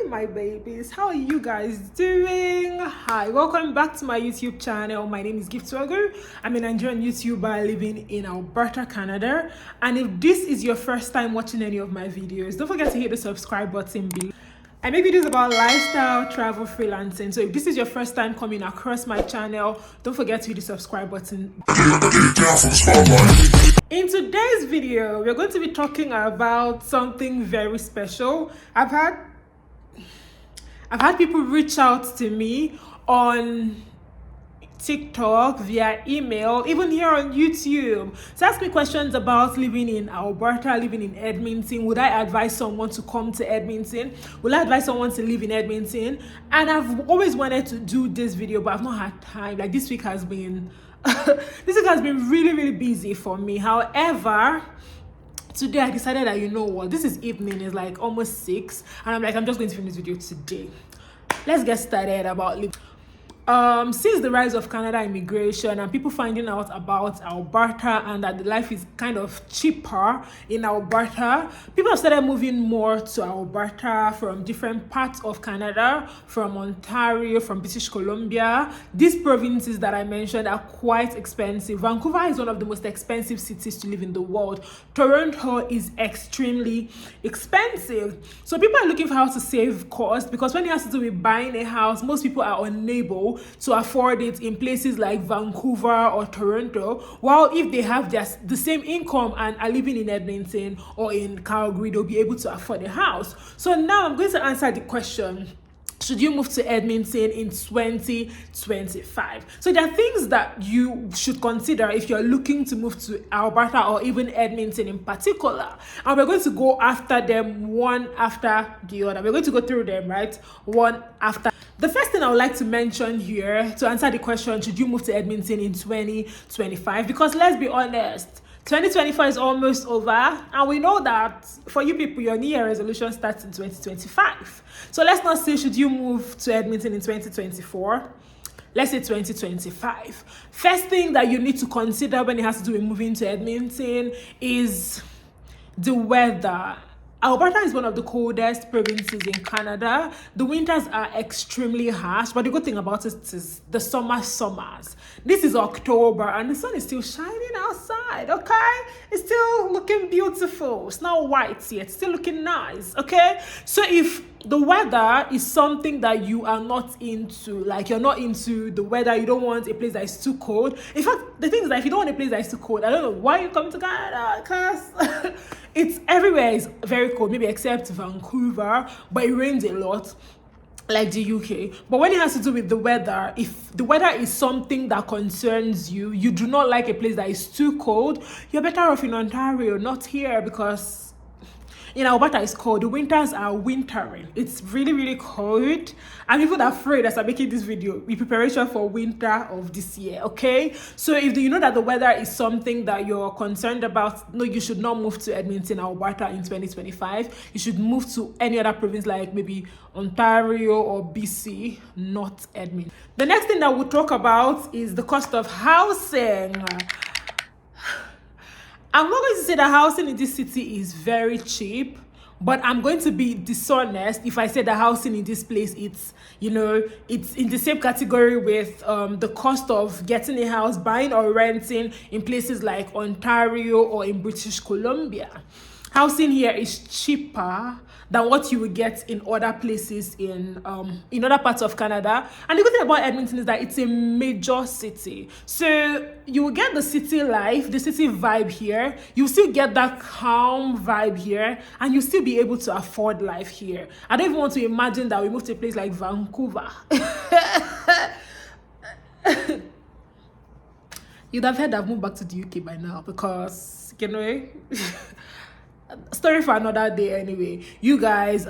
my babies, how are you guys doing? Hi, welcome back to my YouTube channel. My name is Giftwagu. I'm a Nigerian YouTuber living in Alberta, Canada. And if this is your first time watching any of my videos, don't forget to hit the subscribe button below. I make videos about lifestyle, travel, freelancing. So if this is your first time coming across my channel, don't forget to hit the subscribe button. In today's video, we're going to be talking about something very special. I've had people reach out to me on TikTok, via email, even here on YouTube, to ask me questions about living in Alberta, living in Edmonton. Would I advise someone to come to Edmonton? Would I advise someone to live in Edmonton? And I've always wanted to do this video, but I've not had time. Like this week has been really, really busy for me. However, today I decided that, you know what, this is evening, it's like almost 6, and I'm just going to film this video today. Let's get started about living. Since the rise of Canada immigration and people finding out about Alberta and that the life is kind of cheaper in Alberta, people have started moving more to Alberta from different parts of Canada, from Ontario, from British Columbia. These provinces that I mentioned are quite expensive. Vancouver is one of the most expensive cities to live in the world. Toronto is extremely expensive. So people are looking for how to save cost, because when it has to do with buying a house, most people are unable to afford it in places like Vancouver or Toronto, while if they have the same income and are living in Edmonton or in Calgary, they'll be able to afford a house. So now I'm going to answer the question: should you move to Edmonton in 2025? So there are things that you should consider if you're looking to move to Alberta or even Edmonton in particular. And we're going to go after them one after the other. We're going to go through them, right? One after. The first thing I would like to mention here to answer the question, should you move to Edmonton in 2025? Because let's be honest, 2024 is almost over, and we know that for you people, your New Year resolution starts in 2025. So let's not say, should you move to Edmonton in 2024? Let's say 2025. First thing that you need to consider when it has to do with moving to Edmonton is the weather. Alberta is one of the coldest provinces in Canada. The winters are extremely harsh, but the good thing about it is the summers. This is October and the sun is still shining outside, okay? It's still looking beautiful. It's not white yet, it's still looking nice, okay? So if the weather is something that you are not into, like you're not into the weather, you don't want a place that is too cold. In fact, the thing is that if you don't want a place that is too cold, I don't know why you come to Canada, because it's everywhere is very cold, maybe except Vancouver, but it rains a lot, like the UK. But when it has to do with the weather, if the weather is something that concerns you, you do not like a place that is too cold, you're better off in Ontario, not here, because in Alberta it's cold. The winters are wintering. It's really, really cold. I'm even afraid as I'm making this video in preparation for winter of this year, okay? So if you know that the weather is something that you're concerned about, no, you should not move to Edmonton, Alberta in 2025. You should move to any other province like maybe Ontario or BC, not Edmonton. The next thing that we'll talk about is the cost of housing. I'm not going to say that housing in this city is very cheap, but I'm going to be dishonest if I say that housing in this place, it's in the same category with the cost of getting a house, buying or renting in places like Ontario or in British Columbia. Housing here is cheaper than what you would get in other places in other parts of Canada. And the good thing about Edmonton is that it's a major city. So you will get the city life, the city vibe here. You still get that calm vibe here, and you still be able to afford life here. I don't even want to imagine that we move to a place like Vancouver. You'd have heard I've moved back to the UK by now, because, story for another day anyway. You guys,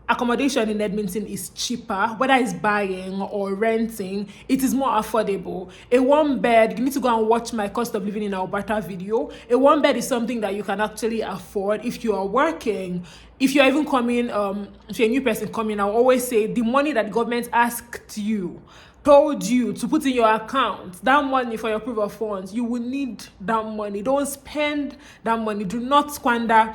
accommodation in Edmonton is cheaper. Whether it's buying or renting, it is more affordable. A one bed, you need to go and watch my cost of living in Alberta video. A one bed is something that you can actually afford if you are working. If you're even coming, if you're a new person coming, I'll always say the money that the government told you to put in your account, that money for your proof of funds, you will need that money. Don't spend that money. Do not squander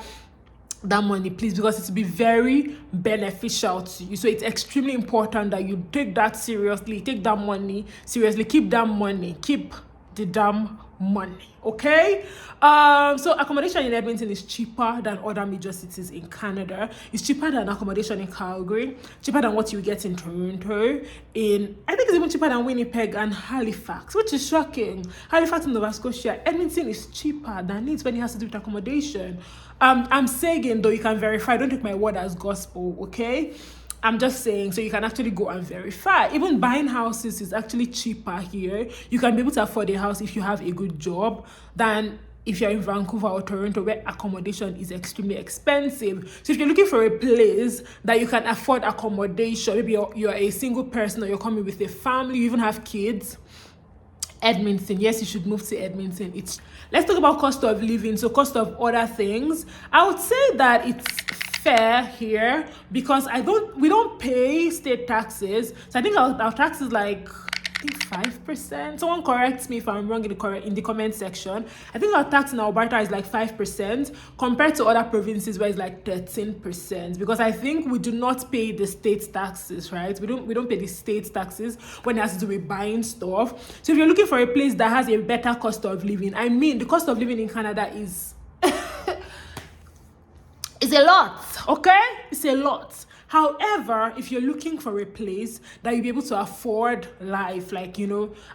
that money, please, because it will be very beneficial to you. So it's extremely important that you take that seriously, take that money seriously, keep that money, keep the damn money. Okay. So accommodation in Edmonton is cheaper than other major cities in Canada. It's cheaper than accommodation in Calgary, cheaper than what you get in Toronto. I think it's even cheaper than Winnipeg and Halifax, which is shocking. Halifax in Nova Scotia. Edmonton is cheaper than it when it has to do with accommodation. I'm saying, though, you can verify. Don't take my word as gospel, okay? I'm just saying, so you can actually go and verify. Even buying houses is actually cheaper here. You can be able to afford a house if you have a good job than if you're in Vancouver or Toronto, where accommodation is extremely expensive. So if you're looking for a place that you can afford accommodation, maybe you're a single person or you're coming with a family, you even have kids, Edmonton, yes, you should move to Edmonton. Let's talk about cost of living. So cost of other things, I would say that it's fair here because we don't pay state taxes. So I think our tax is like, I think 5%. Someone corrects me if I'm wrong in the comment section. I think our tax in Alberta is like 5% compared to other provinces where it's like 13%, because I think we do not pay the state taxes, right? We don't pay the state taxes when it has to do with buying stuff. So if you're looking for a place that has a better cost of living, I mean, the cost of living in Canada is it's a lot, okay? It's a lot. However, if you're looking for a place that you'll be able to afford life, like,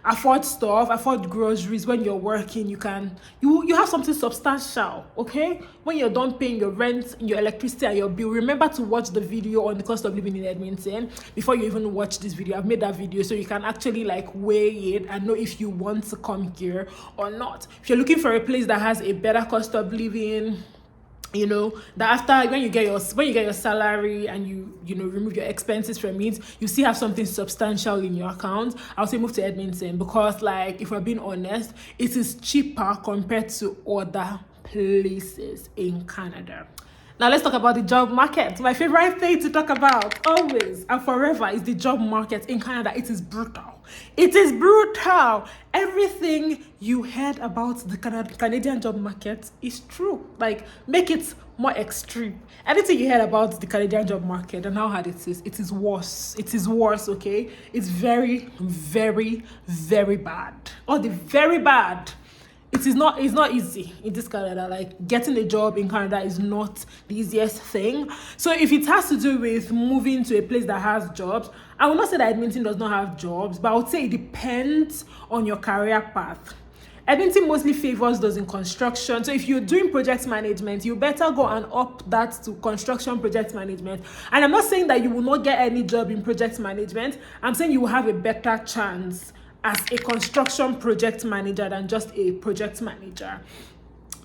afford stuff, afford groceries when you're working, you have something substantial, okay? When you're done paying your rent, your electricity, and your bill, remember to watch the video on the cost of living in Edmonton before you even watch this video. I've made that video so you can actually weigh it and know if you want to come here or not. If you're looking for a place that has a better cost of living, that after when you get your salary and you remove your expenses from it, you still have something substantial in your account, I'll say move to Edmonton, because if we're being honest, it is cheaper compared to other places in Canada. Now let's talk about the job market. My favorite thing to talk about always and forever is the job market in Canada. It is brutal. It is brutal. Everything you heard about the Canadian job market is true. Make it more extreme. Anything you heard about the Canadian job market and how hard it is worse. It is worse, okay? It's very, very, very bad. The very bad. It's not easy in this Canada. Getting a job in Canada is not the easiest thing. So if it has to do with moving to a place that has jobs, I will not say that Edmonton does not have jobs, but I would say it depends on your career path. Edmonton mostly favors those in construction. So if you're doing project management, you better go and up that to construction project management. And I'm not saying that you will not get any job in project management. I'm saying you will have a better chance as a construction project manager than just a project manager.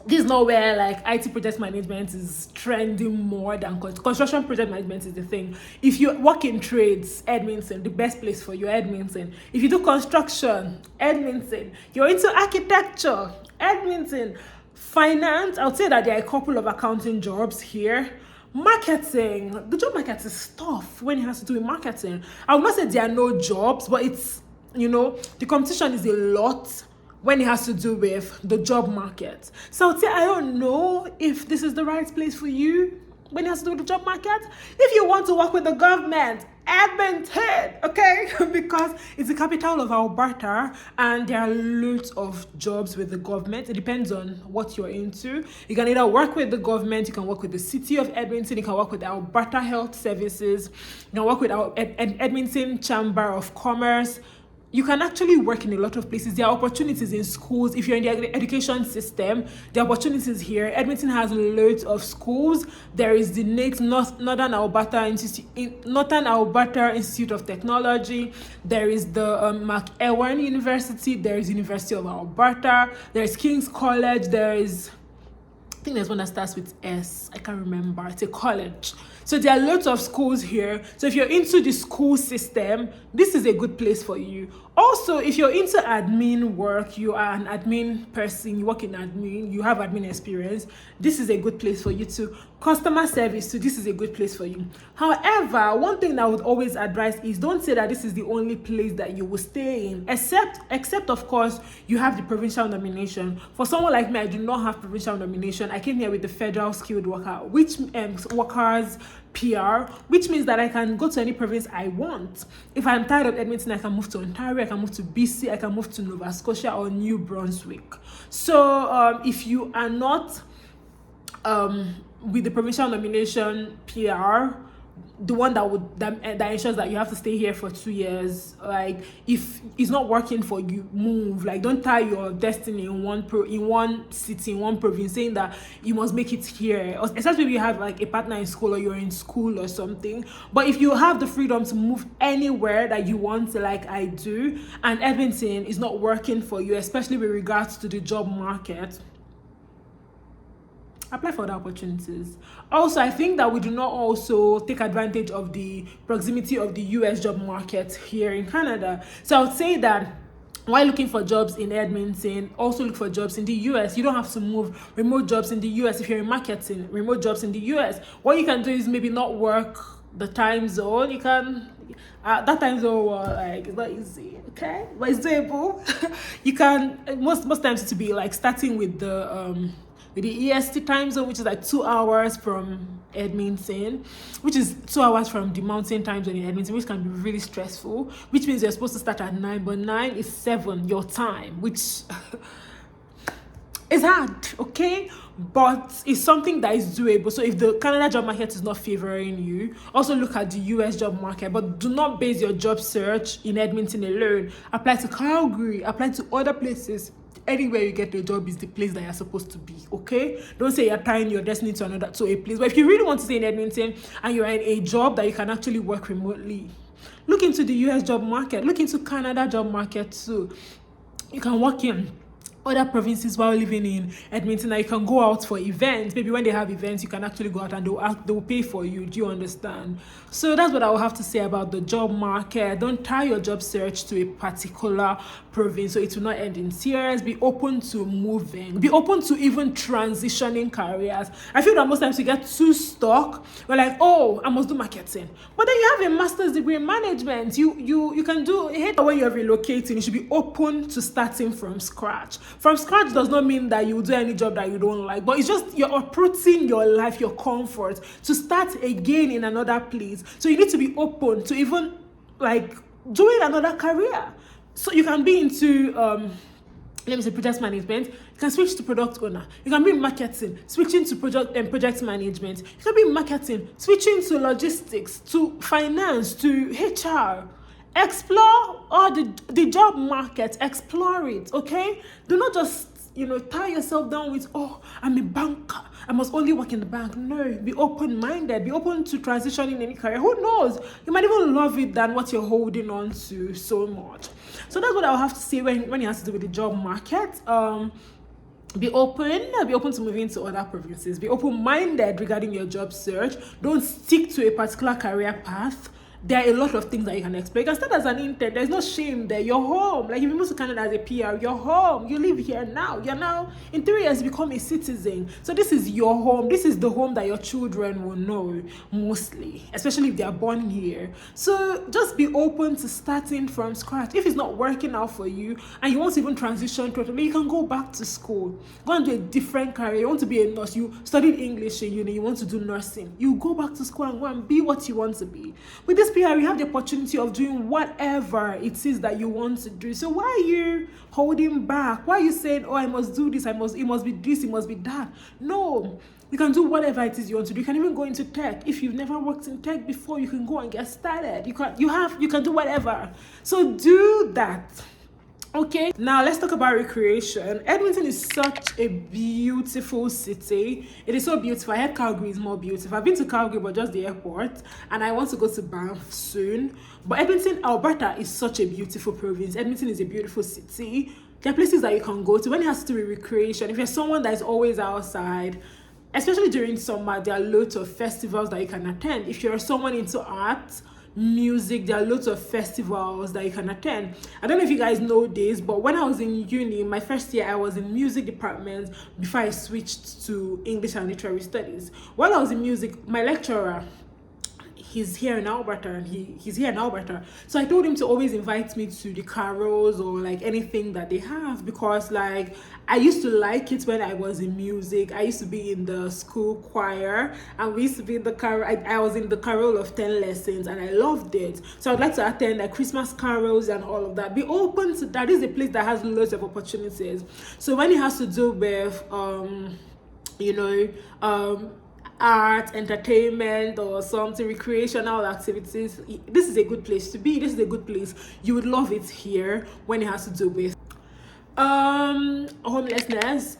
This is not where IT project management is trending more than construction project management is the thing. If you work in trades, Edmonton, the best place for you, Edmonton. If you do construction, Edmonton. You're into architecture, Edmonton. Finance, I would say that there are a couple of accounting jobs here. Marketing, the job market is tough when it has to do with marketing. I would not say there are no jobs, but it's the competition is a lot when it has to do with the job market. So I would say I don't know if this is the right place for you when it has to do with the job market. If you want to work with the government, Edmonton, okay? Because it's the capital of Alberta and there are loads of jobs with the government. It depends on what you're into. You can either work with the government, you can work with the city of Edmonton, you can work with Alberta Health Services, you can work with our Edmonton Chamber of Commerce. You can actually work in a lot of places. There are opportunities in schools. If you're in the education system, there are opportunities here. Edmonton has loads of schools. There is the Northern Alberta Institute of Technology. There is the McEwan University. There is University of Alberta. There is King's College. I think there's one that starts with S. I can't remember. It's a college. So there are lots of schools here. So if you're into the school system, this is a good place for you. Also, if you're into admin work, you are an admin person, you work in admin, you have admin experience, this is a good place for you too. Customer service too, this is a good place for you. However, one thing that I would always advise is don't say that this is the only place that you will stay in, except of course you have the provincial nomination. For someone like me, I do not have provincial nomination. I came here with the federal skilled worker, which workers PR, which means that I can go to any province I want. If I'm tired of Edmonton, I can move to Ontario, I can move to BC, I can move to Nova Scotia or New Brunswick. So if you are not with the provincial nomination PR, the one that ensures that you have to stay here for 2 years, like if it's not working for you, move. Like, don't tie your destiny in one city, in one province, saying that you must make it here, especially if you have like a partner in school or you're in school or something. But if you have the freedom to move anywhere that you want, like I do, and Edmonton is not working for you, especially with regards to the job market, apply for the opportunities. Also, I think that we do not also take advantage of the proximity of the US job market here in Canada. So I would say that while looking for jobs in Edmonton, also look for jobs in the US. You don't have to move. Remote jobs in the US. If you're in marketing, remote jobs in the US. What you can do is maybe not work the time zone. You can that time zone like it's not easy, okay, but it's doable. You can most times to be like starting with the EST time zone, which is like 2 hours from Edmonton, which is 2 hours from the mountain time zone in Edmonton, which can be really stressful, which means you're supposed to start at 9, but 9 is 7 your time, which is hard, okay, but it's something that is doable. So if the Canada job market is not favoring you, also look at the US job market, but do not base your job search in Edmonton alone. Apply to Calgary, apply to other places. Anywhere you get a job is the place that you're supposed to be, okay? Don't say you're tying your destiny to a place. But if you really want to stay in Edmonton and you're in a job that you can actually work remotely, look into the US job market, look into Canada job market too. You can work in other provinces while living in Edmonton. You can go out for events. Maybe when they have events, you can actually go out and they will pay for you. Do you understand? So that's what I will have to say about the job market. Don't tie your job search to a particular province so it will not end in tears. Be open to moving. Be open to even transitioning careers. I feel that most times we get too stuck. We're like, oh, I must do marketing. But then you have a master's degree in management. You can do it. When you're relocating, you should be open to starting from scratch. From scratch does not mean that you will do any job that you don't like, but it's just you're uprooting your life, your comfort, to start again in another place. So you need to be open to even like doing another career. So you can be into project management. You can switch to product owner. You can be in marketing, switching to project management. You can be in marketing, switching to logistics, to finance, to HR. Explore all the job market. Explore it, okay? Do not just tie yourself down with, oh, I'm a banker, I must only work in the bank. No, be open-minded. Be open to transitioning in any career. Who knows? You might even love it than what you're holding on to so much. So that's what I'll have to say when it has to do with the job market. Be open to moving to other provinces. Be open-minded regarding your job search. Don't stick to a particular career path. There are a lot of things that you can explore. You can start as an intern. There's no shame there. You're home. Like if you move to Canada as a PR, you're home. You live here now. You're now in 3 years become a citizen. So this is your home. This is the home that your children will know mostly, especially if they are born here. So just be open to starting from scratch. If it's not working out for you and you want to even transition totally, you can go back to school. Go and do a different career. You want to be a nurse. You studied English in uni. You want to do nursing. You go back to school and go and be what you want to be. With this PR, you have the opportunity of doing whatever it is that you want to do. So why are you holding back? Why are you saying, oh, I must do this, it must be this, it must be that? No, you can do whatever it is you want to do. You can even go into tech. If you've never worked in tech before, you can go and get started. You can do whatever. So do that. Okay, now let's talk about recreation. Edmonton is such a beautiful city. It is so beautiful. I heard Calgary is more beautiful. I've been to Calgary, but just the airport, and I want to go to Banff soon. But Edmonton, Alberta is such a beautiful province. Edmonton is a beautiful city. There are places that you can go to when it has to do with recreation. If you're someone that is always outside, especially during summer, there are loads of festivals that you can attend. If you're someone into art, music. There are loads of festivals that you can attend. I don't know if you guys know this, but when I was in uni, my first year, I was in music department before I switched to English and literary studies. While I was in music, my lecturer, he's here in Alberta, and he's here in Alberta. So I told him to always invite me to the carols or like anything that they have, because like I used to like it when I was in music. I used to be in the school choir, and we used to be in the carol. I was in the carol of 10 lessons, and I loved it. So I'd like to attend like Christmas carols and all of that. Be open to that. This is a place that has loads of opportunities. So when it has to do with art, entertainment, or something, recreational activities, this is a good place to be. This is a good place. You would love it here when it has to do with homelessness.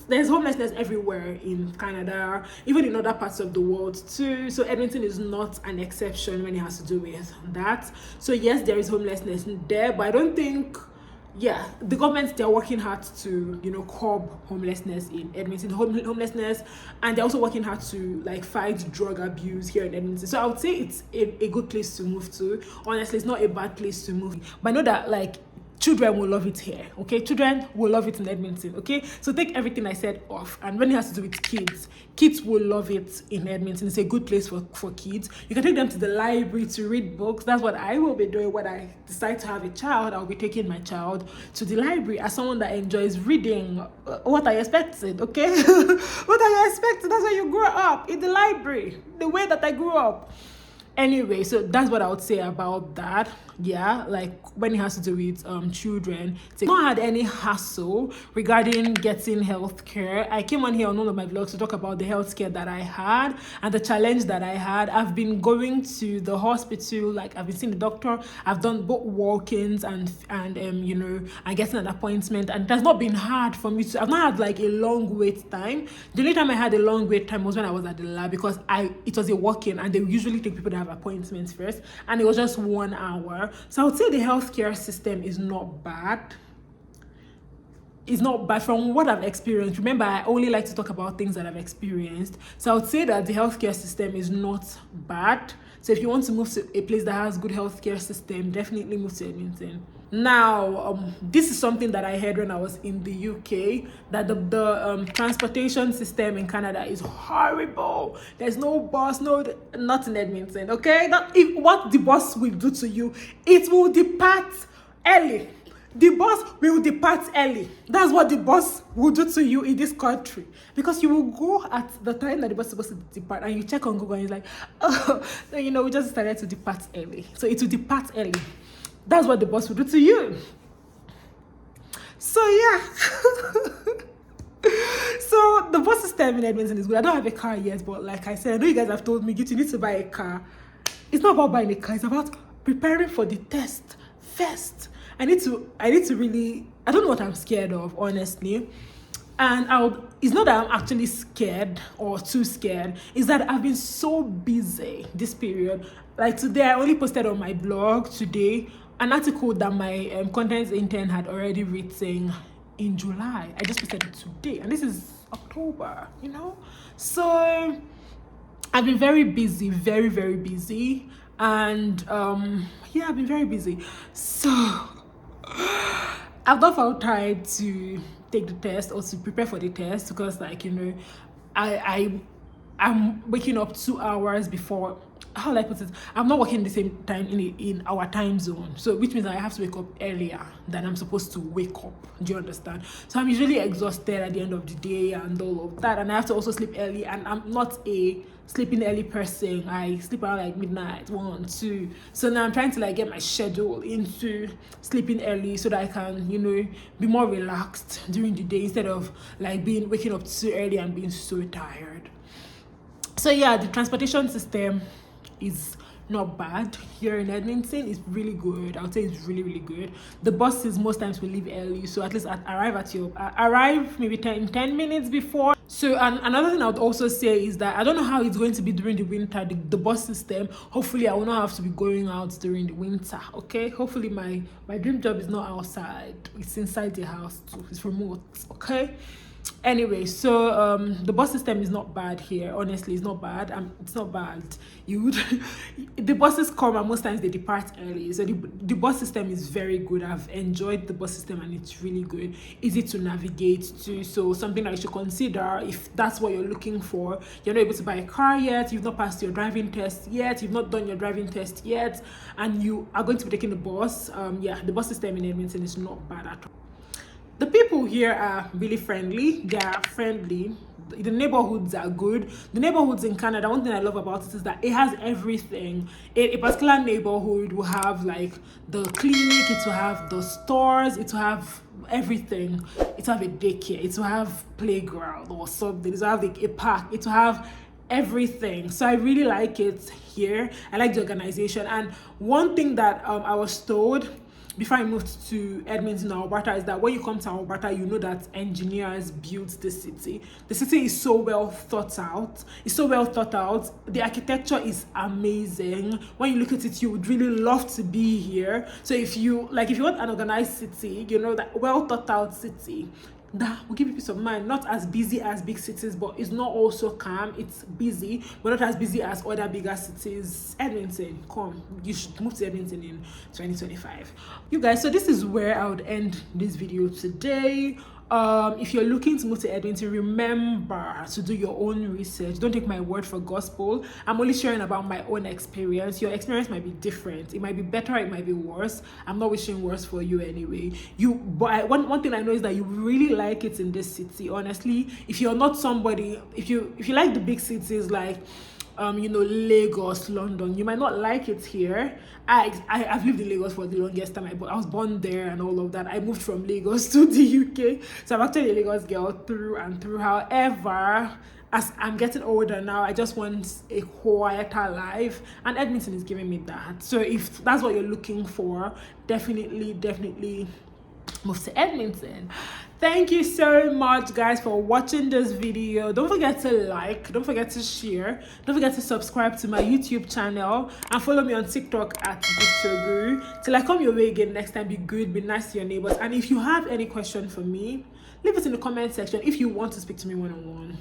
There's homelessness everywhere in Canada, even in other parts of the world too. So Edmonton is not an exception when it has to do with that. So yes, there is homelessness there, but I don't think the government, they're working hard to curb homelessness in Edmonton, homelessness, and they're also working hard to like fight drug abuse here in Edmonton. So I would say it's a good place to move to. Honestly, it's not a bad place to move, but I know that like children will love it here, okay? Children will love it in Edmonton, okay? So take everything I said off, and when it has to do with kids will love it in Edmonton. It's a good place for kids. You can take them to the library to read books. That's what I will be doing when I decide to have a child. I'll be taking my child to the library. As someone that enjoys reading, what I expected, okay? What I expected, that's where you grow up, in the library, the way that I grew up. Anyway, so that's what I would say about that. Like when it has to do with children, I've not had any hassle regarding getting healthcare. I came on here on one of my vlogs to talk about the healthcare that I had and the challenge that I had. I've been going to the hospital, like I've been seeing the doctor. I've done both walk-ins and getting an appointment, and it has not been hard for me to. I've not had like a long wait time. The only time I had a long wait time was when I was at the lab, because it was a walk-in, and they usually take people that have appointments first, and it was just 1 hour. So I would say the healthcare system is not bad. It's not bad from what I've experienced. Remember, I only like to talk about things that I've experienced. So I would say that the healthcare system is not bad. So if you want to move to a place that has good healthcare system, definitely move to Edmonton. Now, this is something that I heard when I was in the UK, that the transportation system in Canada is horrible. There's no bus, not in Edmonton, okay? What the bus will do to you, it will depart early. The bus will depart early. That's what the bus will do to you in this country. Because you will go at the time that the bus is supposed to depart, and you check on Google and it's like, we just started to depart early. So it will depart early. That's what the bus will do to you. So so the bus system in Edmonton is good. I don't have a car yet, but like I said, I know you guys have told me, you need to buy a car. It's not about buying a car, it's about preparing for the test first. I need to really, I don't know what I'm scared of, honestly. And it's not that I'm actually scared or too scared. It's that I've been so busy this period. Like today, I only posted on my blog today an article that my content intern had already written in July. I just posted it today, and this is October, So I've been very busy, very, very busy. And I've been very busy. So I've not found time to take the test or to prepare for the test, because I'm waking up 2 hours before. How will I put it? I'm not working the same time in our time zone, so which means I have to wake up earlier than I'm supposed to wake up. Do you understand? So I'm usually exhausted at the end of the day and all of that, and I have to also sleep early, and I'm not a sleeping early person. I sleep around like midnight, 1, 2. So now I'm trying to like get my schedule into sleeping early so that I can be more relaxed during the day, instead of like waking up too early and being so tired. So the transportation system is not bad here in Edmonton. It's really good. I would say it's really, really good. The buses most times will leave early, so at least arrive maybe 10 minutes before. So and another thing I would also say is that I don't know how it's going to be during the winter, the bus system. Hopefully I will not have to be going out during the winter, okay? Hopefully my dream job is not outside, it's inside the house too. It's remote, okay? Anyway, so the bus system is not bad here. Honestly, it's not bad. It's not bad. You would the buses come and most times they depart early. So the bus system is very good. I've enjoyed the bus system and it's really good. Easy to navigate to. So something that you should consider if that's what you're looking for. You're not able to buy a car yet. You've not passed your driving test yet. You've not done your driving test yet, and you are going to be taking the bus. Yeah, the bus system in Edmonton is not bad at all. The people here are really friendly. They are friendly. The neighborhoods are good. The neighborhoods in Canada, one thing I love about it is that it has everything. A particular neighborhood will have like the clinic, it will have the stores, it will have everything. It will have a daycare, it will have playground or something, it will have like a park, it will have everything. So I really like it here. I like the organization. And one thing that I was told before I moved to Edmonton, Alberta, is that when you come to Alberta, you know that engineers built the city. The city is so well thought out. It's so well thought out. The architecture is amazing. When you look at it, you would really love to be here. So if you want an organized city, you know, that well thought out city, that will give you peace of mind. Not as busy as big cities, but it's not also calm. It's busy, but not as busy as other bigger cities. Edmonton, come, you should move to Edmonton in 2025. You guys, so this is where I would end this video today. If you're looking to move to Edmonton, remember to do your own research. Don't take my word for gospel. I'm only sharing about my own experience. Your experience might be different. It might be better, it might be worse. I'm not wishing worse for you anyway. But one thing I know is that you really like it in this city. Honestly, if you're not somebody, if you like the big cities like Lagos, London, you might not like it here. I've lived in Lagos for the longest time. I was born there and all of that. I moved from Lagos to the UK, so I'm actually a Lagos girl through and through. However, as I'm getting older now, I just want a quieter life, and Edmonton is giving me that. So if that's what you're looking for, definitely move to Edmonton. Thank you so much, guys, for watching this video. Don't forget to like, don't forget to share, don't forget to subscribe to my YouTube channel, and follow me on TikTok at Victor. Till I come your way again next time, be good, be nice to your neighbors. And if you have any question for me, leave it in the comment section if you want to speak to me one-on-one.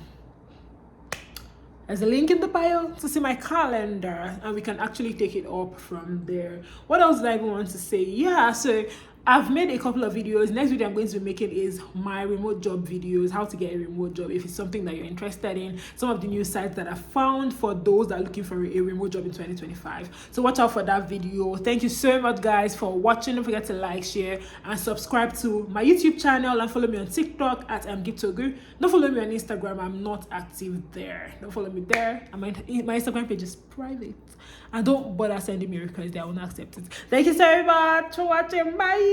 There's a link in the bio to see my calendar, and we can actually take it up from there. What else did I even want to say? Yeah, so I've made a couple of videos. Next video I'm going to be making is my remote job videos, how to get a remote job if it's something that you're interested in, some of the new sites that I found for those that are looking for a remote job in 2025. So watch out for that video. Thank you so much, guys, for watching. Don't forget to like, share, and subscribe to my YouTube channel, and follow me on TikTok at Giptogu. Don't follow me on Instagram. I'm not active there. Don't follow me there. And my Instagram page is private. And don't bother sending me requests. I will not accept it. Thank you so much for watching. Bye.